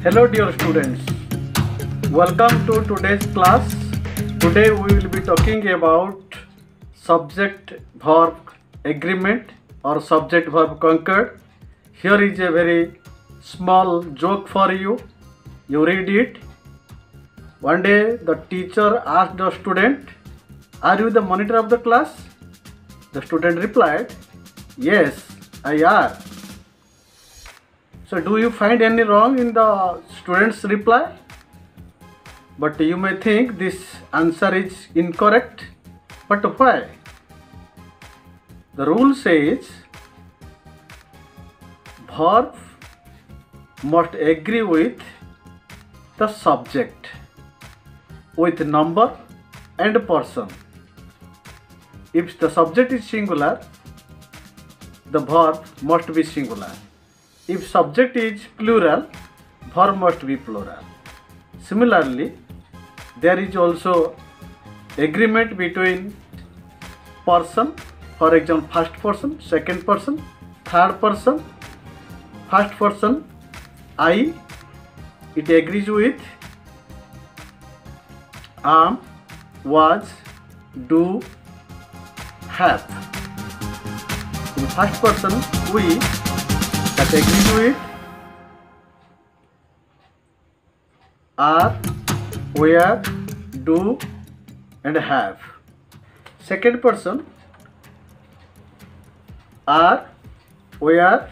Hello dear students, welcome to today's class. Today we will be talking about subject verb agreement or subject verb conquered. Here is a very small joke for you. You read it. One day the teacher asked the student, "Are you the monitor of the class?" The student replied, "Yes, I am." So do you find any wrong in the student's reply? But you may think this answer is incorrect. But why? The rule says verb must agree with the subject, with number and person. If the subject is singular, the verb must be singular. If subject is plural, verb must be plural. Similarly, there is also agreement between person, for example, first person, second person, third person. First person, I, it agrees with am, was, do, have. In first person, we, that agrees with are, were, do and have. Second person, are, were,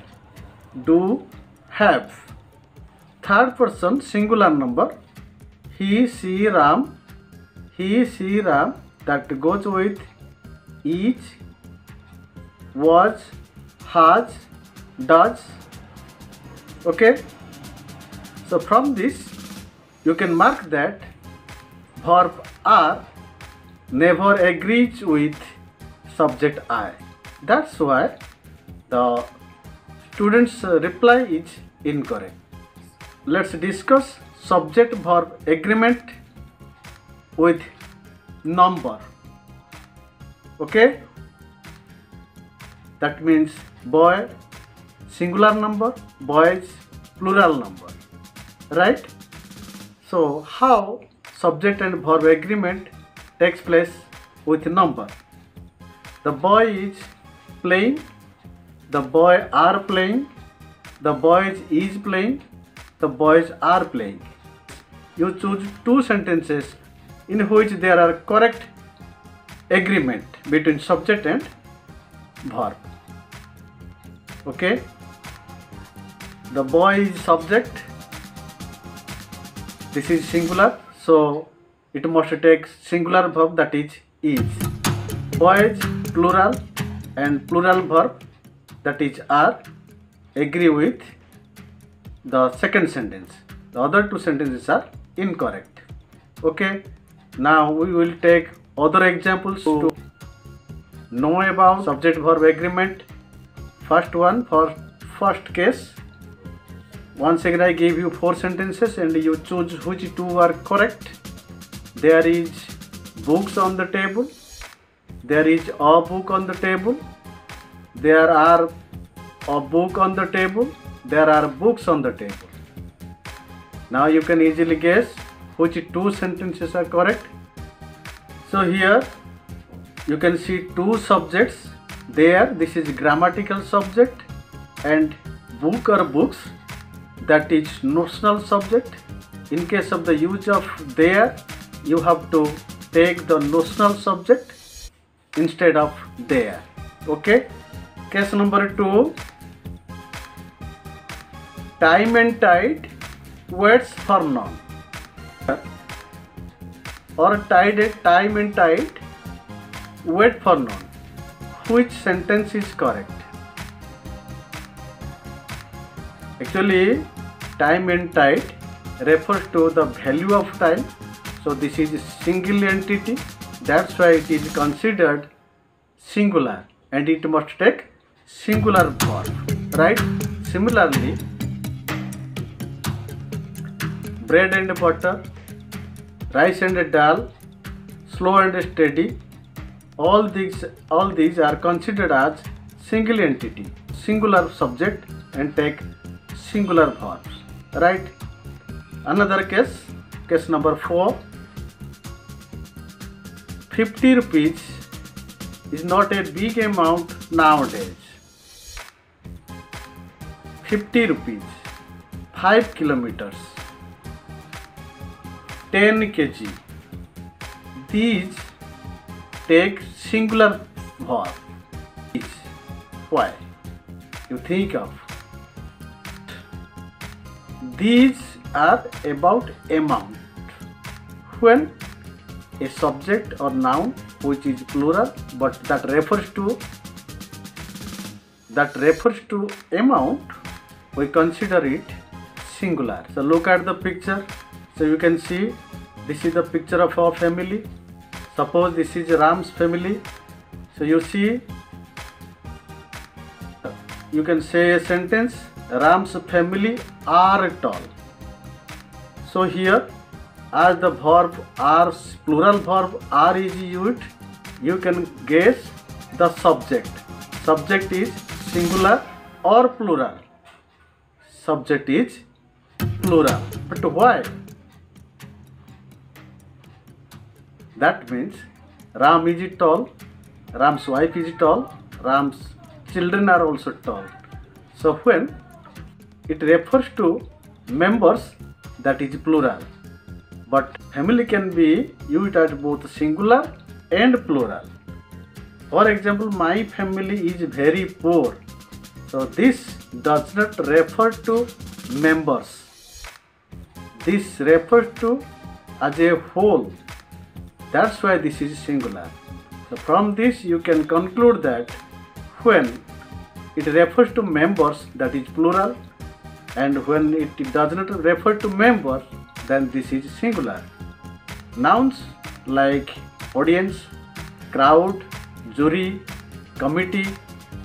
do, have. Third person, singular number, he, she, Ram. He, she, Ram, that goes with is, was, has, does. Okay, so from this you can mark that verb are never agrees with subject I. That's why the student's reply is incorrect. Let's discuss subject verb agreement with number. Okay, that means boy singular number, boys plural number, right? So how subject and verb agreement takes place with number? The boy is playing, the boy are playing, the boys is playing, the boys are playing. You choose two sentences in which there are correct agreement between subject and verb. Okay, the boy is subject, this is singular, so it must take singular verb, that is. Boys plural and plural verb, that is are, agree with the second sentence. The other two sentences are incorrect. Okay, now we will take other examples to know about subject verb agreement. First one, for first case, once again I gave you four sentences and you choose which two are correct. There is books on the table, there is a book on the table, there are a book on the table, there are books on the table. Now you can easily guess which two sentences are correct. So here you can see two subjects. There, this is grammatical subject, and book or books, that is notional subject. In case of the use of there, you have to take the notional subject instead of there. Okay, case number 2, time and tide waits for none, or time and tide wait for none. Which sentence is correct? Actually, time and tide refers to the value of time, so this is a single entity, that's why it is considered singular and it must take singular verb, right? Similarly, bread and butter, rice and dal, slow and steady, all these are considered as single entity, singular subject and take singular verbs, right? Another case number 4. 50 rupees is not a big amount nowadays. 50 rupees, 5 kilometers, 10 kg. These take singular verb. Why? You think of. These are about amount. When a subject or noun which is plural but that refers to amount, we consider it singular. So look at the picture. So you can see this is the picture of our family. Suppose this is Ram's family. So you see, you can say a sentence, Ram's family are tall. So here, as the verb are, plural verb are is used, you can guess the subject. Subject is singular or plural. Subject is plural. But why? That means Ram is tall, Ram's wife is tall, Ram's children are also tall. So when it refers to members, that is plural. But family can be used as both singular and plural. For example, my family is very poor. So this does not refer to members. This refers to as a whole. That's why this is singular. So from this you can conclude that when it refers to members, that is plural, and when it does not refer to members, then this is singular. Nouns like audience, crowd, jury, committee,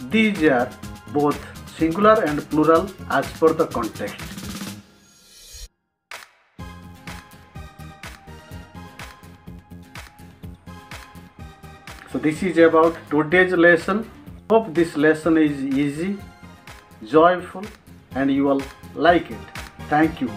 these are both singular and plural as per the context. So this is about today's lesson. Hope this lesson is easy, joyful, and you will like it. Thank you.